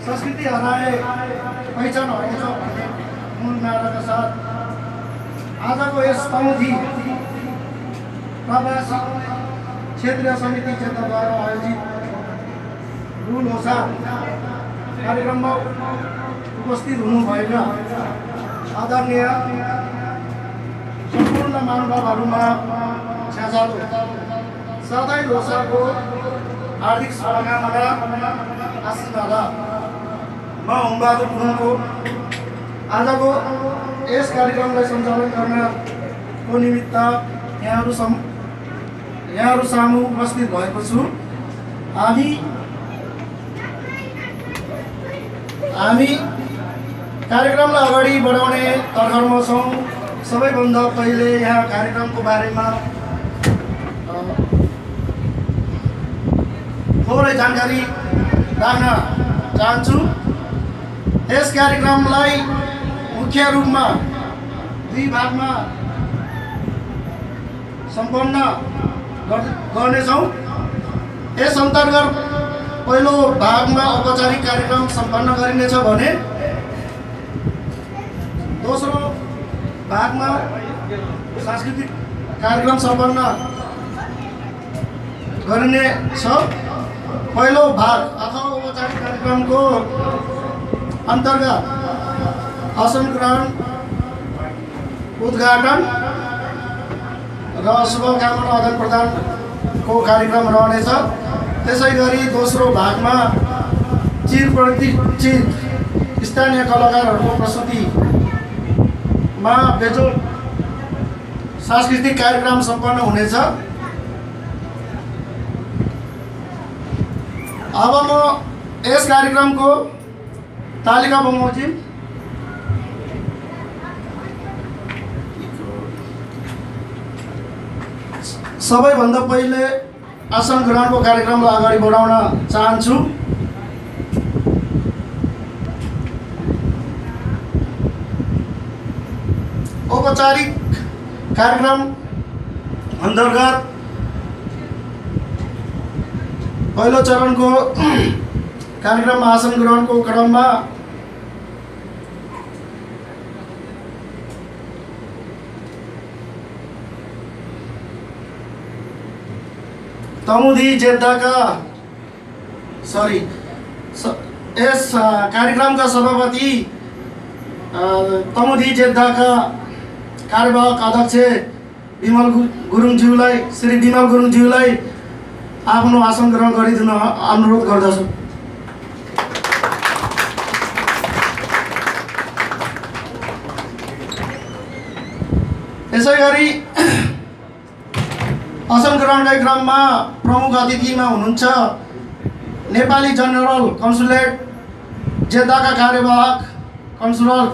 संस्कृति हराए पहिचान हराउँछ भन्ने मूल नाराका साथ आजको यस तमुधी प्रवासी क्षेत्रीय समिति क्षेत्रद्वारा आयोजित रुल होसार कार्यक्रममा उपस्थित हुनुभएका आदरणीय सम्पूर्ण महानुभावहरूमा छ्याचालो साथै लोसारको हार्दिक शुभकामना आशीर्वाद म हुमबहादुर गुरुङको आजको यस कार्यक्रमलाई सञ्चालन गर्नको निमित्त यहाँहरू सामु उपस्थित भएको छु। हामी कार्यक्रमलाई अगाडि बढाउने तर्खरमा छौँ। सबैभन्दा पहिले यहाँ कार्यक्रमको बारेमा थोरै जानकारी राख्न चाहन्छु। यस कार्यक्रमलाई मुख्य रूपमा दुई भागमा सम्पन्न गर्नेछौँ। यस अन्तर्गत पहिलो भागमा औपचारिक कार्यक्रम सम्पन्न गरिनेछ भने दोस्रो भागमा सांस्कृतिक कार्यक्रम सम्पन्न गरिनेछ। पहिलो भाग अथवा औपचारिक कार्यक्रमको अन्तर्गत आसन ग्रहण, उद्घाटन र शुभकामना आदान प्रदानको कार्यक्रम रहनेछ। त्यसै गरी दोस्रो भागमा चिरपरिचित स्थानीय कलाकारहरूको प्रस्तुतिमा बेजोड सांस्कृतिक कार्यक्रम सम्पन्न हुनेछ। अब म यस कार्यक्रमको तालिका बमोजिम। सबैभन्दा पहिले आसन ग्रहणको कार्यक्रमलाई अगाडि बढाउन चाहन्छु। औपचारिक कार्यक्रम अन्तर्गत पहिलो चरणको कार्यक्रममा आसन ग्रहणको क्रममा तमुदी जेद्दाका यस कार्यक्रमका सभापति तमुदी जेद्दाका कार्यवाहक अध्यक्ष विमल गुरुङज्यूलाई श्री विमल गुरुङज्यूलाई आफ्नो आसन ग्रहण गरिदिन अनुरोध गर्दछु। यसै गरी आसन ग्रहण कार्यक्रममा प्रमुख अतिथिमा हुनुहुन्छ नेपाली जनरल कन्सुलेट जेद्दाका कार्यवाहक कन्सुलर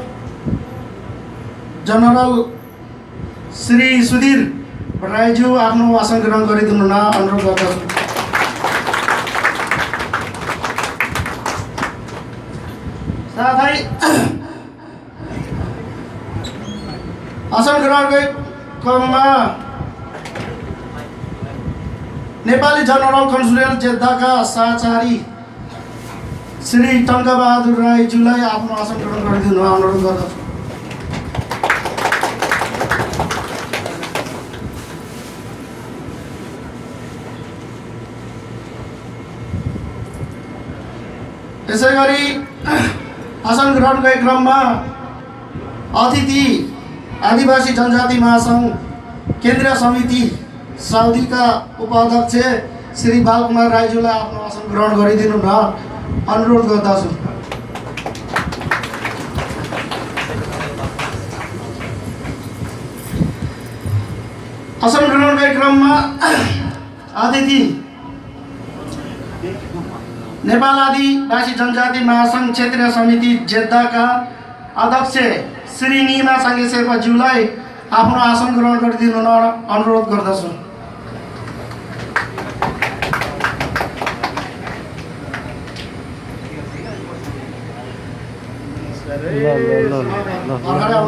जनरल श्री सुधीर भट्टराईज्यू आफ्नो आसन ग्रहण गरिदिनु अनुरोध गर्दछु। साथै आसन ग्रहणको क्रममा नेपाली जनरल कन्सुलेट जेद्दाका सहचारी श्री टङ्कबहादुर राईज्यूलाई आफ्नो आसन ग्रहण गरिदिनु अनुरोध गर्दछु। त्यसै गरी आसन ग्रहण कार्यक्रममा अतिथि आदिवासी जनजाति महासङ्घ केन्द्रीय समिति साउदीका उपाध्यक्ष श्री बालकुमार राईज्यूलाई आफ्नो आसन ग्रहण गरिदिनु अनुरोध गर्दछु। आसन ग्रहण कार्यक्रममा अतिथि नेपाल आदिवासी जनजाति महासङ्घ क्षेत्रीय समिति जेद्दाका अध्यक्ष श्री निमा साङ्गे शेर्पाज्यूलाई आफ्नो आसन ग्रहण गरिदिनु अनुरोध गर्दछु। भर्खरै आउनु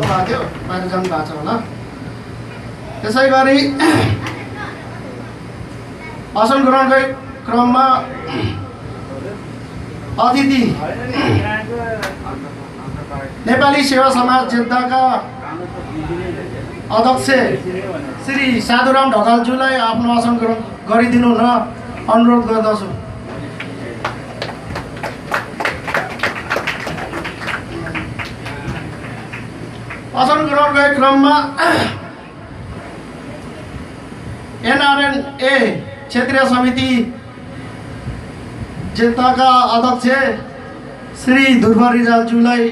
भएको थियो, बाहिर जानु भएको छ होला। त्यसै गरी आसन ग्रहणकै क्रममा अतिथि नेपाली सेवा समाज जेद्दाका अध्यक्ष श्री साधुराम ढकालज्यूलाई आफ्नो आसन ग्रहण गरिदिनु हुन अनुरोध गर्दछु। आसन ग्रहणकै क्रममा एनआरएनए क्षेत्रीय समिति जेद्दाका अध्यक्ष श्री ध्रुव रिजालज्यूलाई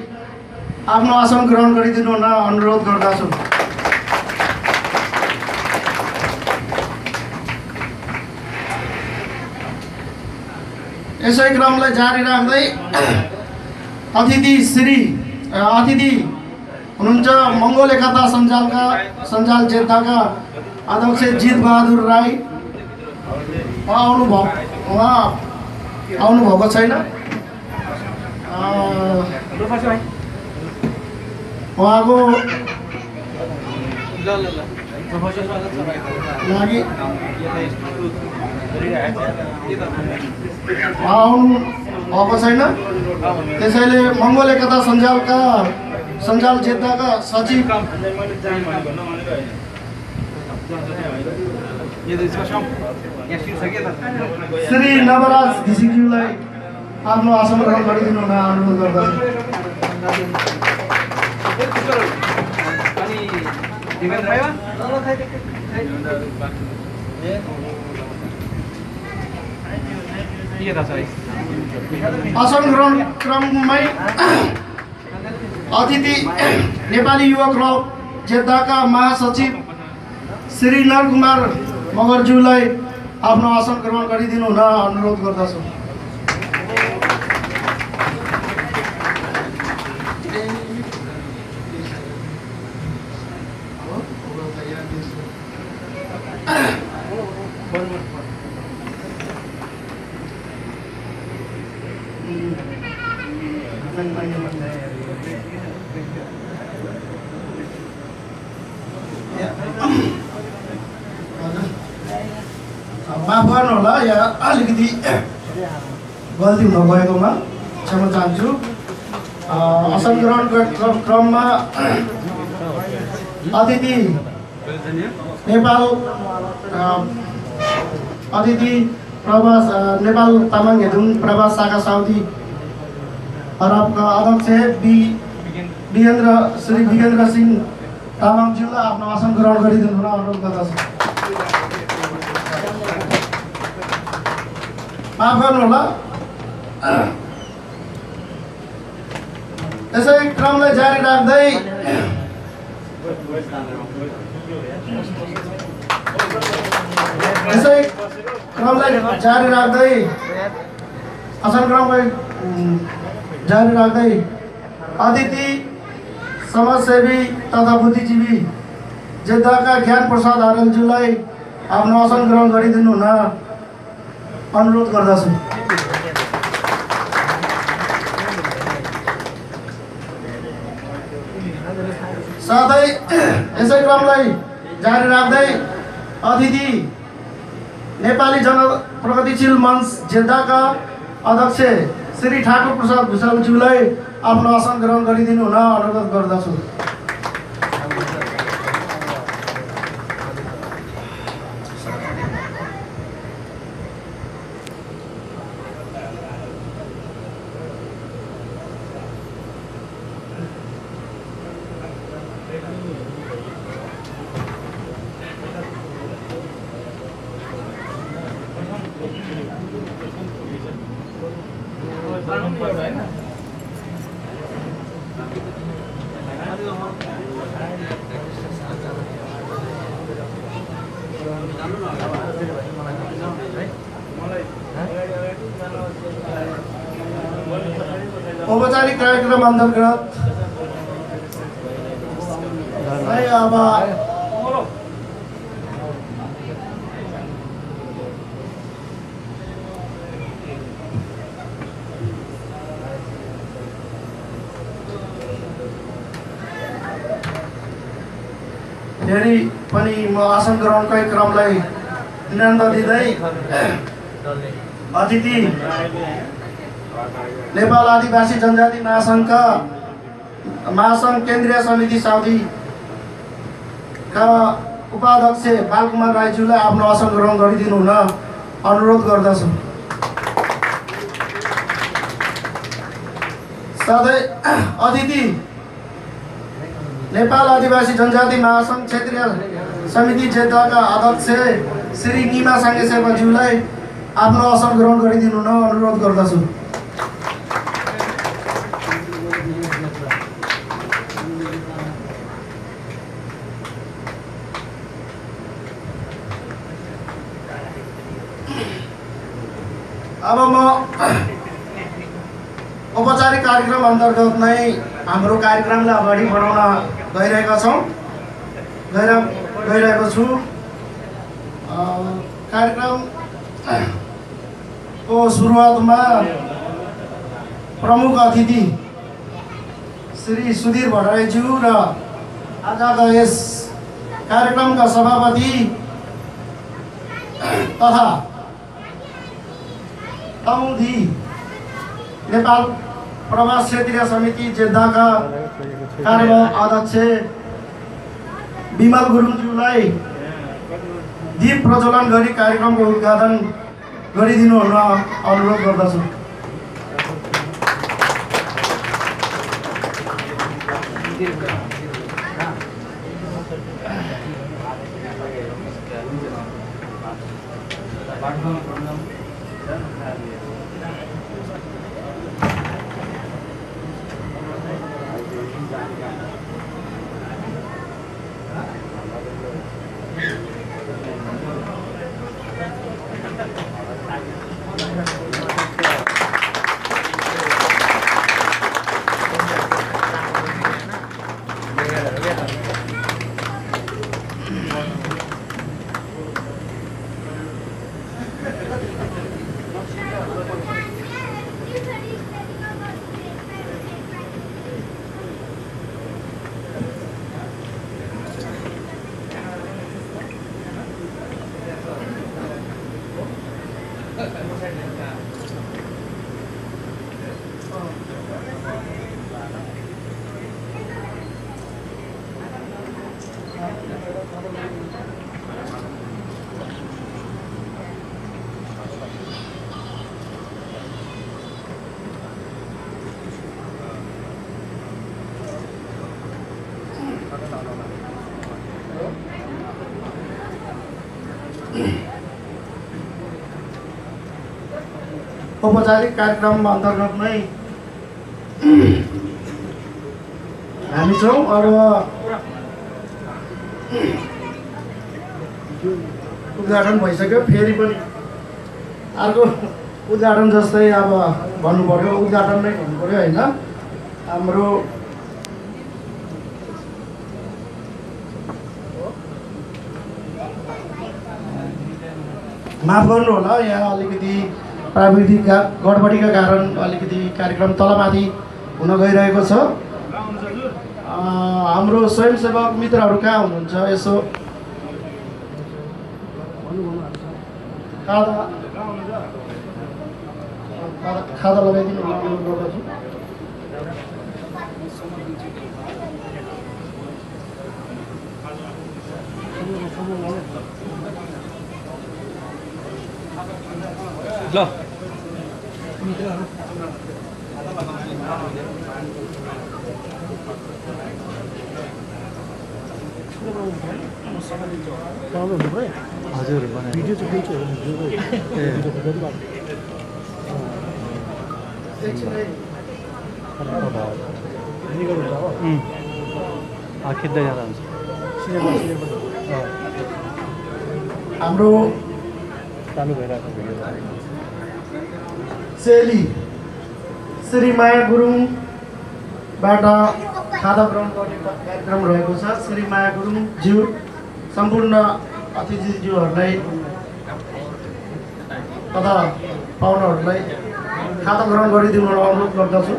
आफ्नो आसन ग्रहण गरिदिनु हुन अनुरोध गर्दछु। यसै क्रमलाई जारी राख्दै अतिथि हुनुहुन्छ मङ्गोल एकता सञ्जाल जेद्दाका अध्यक्ष जित बहादुर राई। उहाँ आउनुभएको छैन। उहाँको लागि आउनु भएको छैन। त्यसैले मङ्गोल एकता सञ्जाल जेद्दाका सचिव श्री नवराज घिसिङज्यूलाई आफ्नो आसन ग्रहण गरिदिनु हुन अनुरोध गर्दछु। आसन ग्रहण क्रममै अतिथि नेपाली युवा क्लब जेद्दाका महासचिव श्री नरकुमार मगरज्यूलाई आफ्नो आसन ग्रहण गरिदिनु हुन अनुरोध गर्दछु। माफ गर्नु होला, यहाँ अलिकति गल्ती हुन गएकोमा क्षमा चाहन्छु। आसन ग्रहणको क्रममा अतिथि नेपाल तामाङ हेदुङ प्रवास शाखा साउदी अरबका अध्यक्ष श्री विगेन्द्र सिंह तामाङज्यूलाई आफ्नो आसन ग्रहण गरिदिनु हुन अनुरोध गर्दछु। माफ गर्नु होला। यसै क्रमलाई जारी राख्दै आसन क्रमलाई जारी राख्दै अतिथि समाजसेवी तथा बुद्धिजीवी जेद्दाका ज्ञान प्रसाद आरलज्यूलाई आफ्नो आसन ग्रहण गरिदिनु हुन अनुरोध गर्दछु। साथै यसै क्रमलाई जारी राख्दै अतिथि नेपाली जनप्रगतिशील मञ्च जेद्दाका अध्यक्ष श्री ठाकुर प्रसाद भुषालज्यूलाई आफ्नो आसन ग्रहण गरिदिनु हुन अनुरोध गर्दछु। औपचारिक कार्यक्रम अन्तर्गत अब फेरि पनि म आसन ग्रहणकै क्रमलाई निरन्तर दिँदै अतिथि नेपाल आदिवासी जनजाति महासङ्घ केन्द्रीय समिति साउदीका उपाध्यक्ष बालकुमार राईज्यूलाई आफ्नो आसन ग्रहण गरिदिनु हुन अनुरोध गर्दछु। साथै अतिथि नेपाल आदिवासी जनजाति महासङ्घ क्षेत्रीय समिति जेद्दाका अध्यक्ष श्री निमा साङ्गे शेर्पाज्यूलाई आफ्नो आसन ग्रहण गरिदिनु हुन अनुरोध गर्दछु। अब म औपचारिक कार्यक्रम अन्तर्गत नै हाम्रो कार्यक्रमलाई अगाडि बढाउन गइरहेको छु। कार्यक्रमको सुरुवातमा प्रमुख अतिथि श्री सुधीर भट्टराईज्यू र आजका यस कार्यक्रमका सभापति तथा तमुदी नेपाल प्रवास क्षेत्रीय समिति जेद्दाका कार्यवाहक अध्यक्ष विमल गुरुङज्यूलाई दीप प्रज्वलन गरी कार्यक्रमको उद्घाटन गरिदिनु हुन अनुरोध गर्दछु। औपचारिक कार्यक्रम अन्तर्गत नै हामी छौँ। अब उद्घाटन भइसक्यो, फेरि पनि अर्को उद्घाटन जस्तै अब भन्नु पर्यो, उद्घाटन नै भन्नु पर्यो होइन। हाम्रो माफ गर्नु होला, यहाँ अलिकति प्राविधिक गडबडीका कारण अलिकति कार्यक्रम तलमाथि हुन गइरहेको छ। हाम्रो स्वयंसेवक मित्रहरू कहाँ हुनुहुन्छ? यसो खादा लगाइदिनु अनुरोध गर्दछु। ल हजुर भिडियो चाहिँ खिच्दै जाँदा हुन्छ। हाम्रो चालु भइरहेको भिडियो चेली श्री माया गुरुङबाट खादा ग्रहण गर्ने कार्यक्रम रहेको छ। श्री माया गुरुङज्यू सम्पूर्ण अतिथिज्यूहरूलाई तथा पाहुनाहरूलाई खाता ग्रहण गरिदिनु अनुरोध गर्दछु।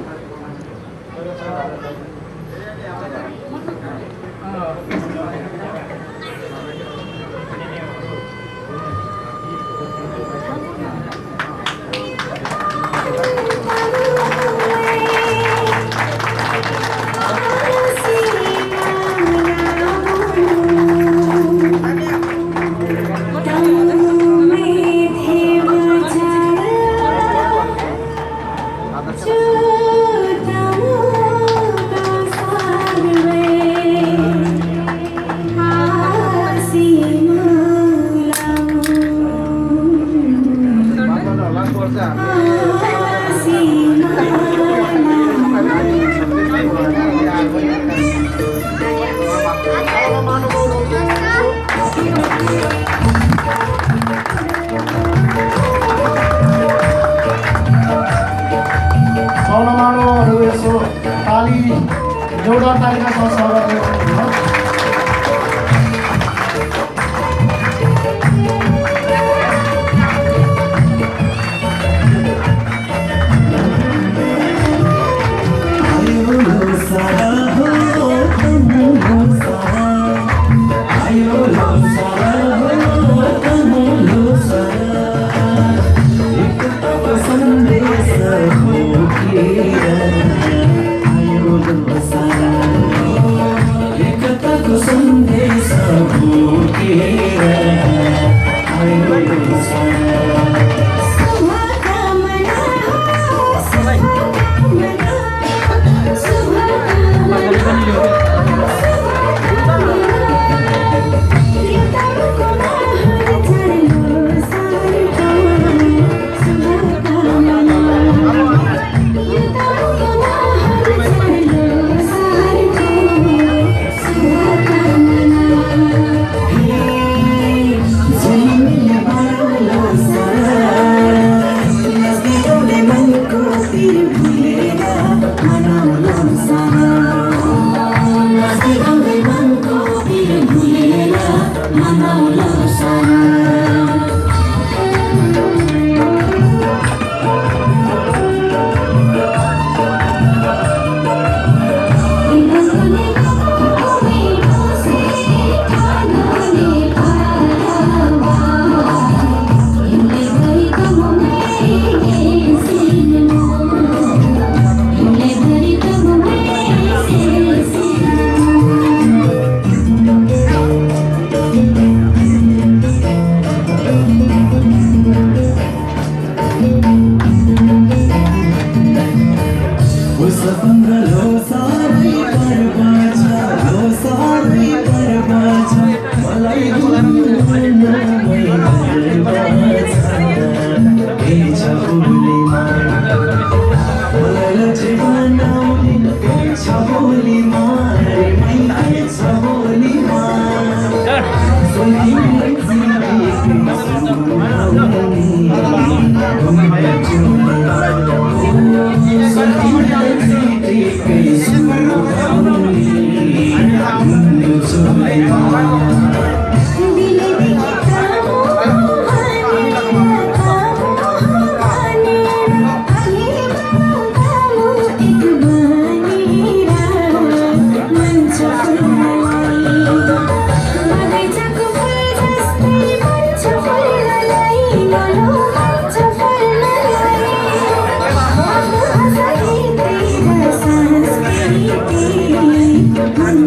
एउटा तालिका स्वागत गर्नु।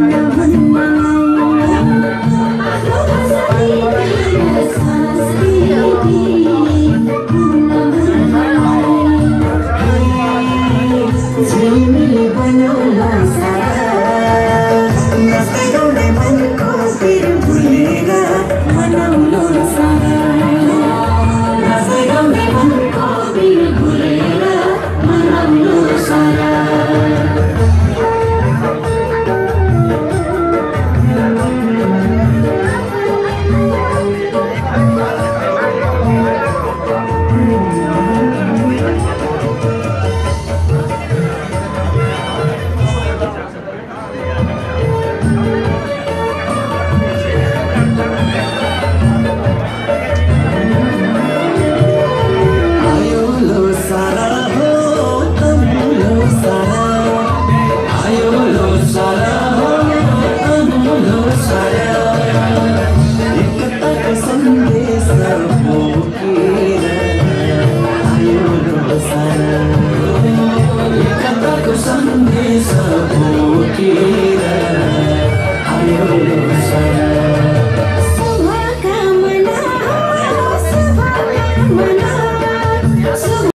Thank you.